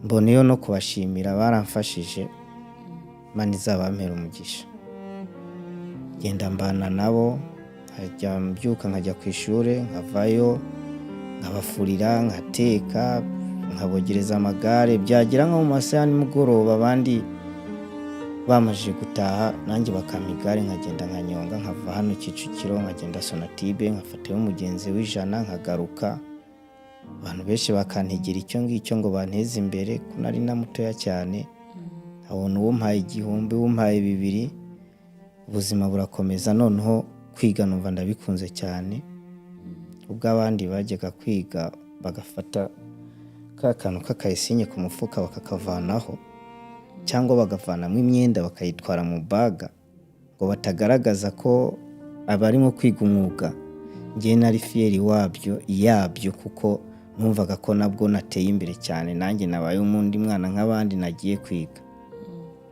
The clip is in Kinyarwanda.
mboneyeho no kubashimira baramfashije, Imana izabampere umugisha. Genda mbana nabo, nkajya mbyuka nkajya ku ishuri, nkavayo nkabafurira, nkateka, nkabogereza amagare, byagera nko mu masaha ya nimugoroba abandi bamaze gutaha nanjye bakampa igare nkagenda nkanyonga, nkava hano Kicukiro nkagenda Sonatube nkafatayo umugenzi w'100 nkagaruka. Abantu benshi bakantegera icyo ngicyo ngo banteze imbere ko nari na mutoya cyane, abona uwo mpaye 1000, uwo mpaye 200, ubuzima burakomeza. Noneho kwiga numva ndabikunze cyane, ubwo abandi bajyaga kwiga bagafata ka kantu k'akayisinye ku mufuka bakakavanaho, cyangwa bagavanamo imyenda bakayitwara mu baga ngo batagaragaza ko abarimo kwiga umwuga. Ngiye nari fieri yabyo kuko numvaga ko nabwo nateye imbere cyane, nanjye nabaye umundi mwana nk'abandi nagiye kwiga.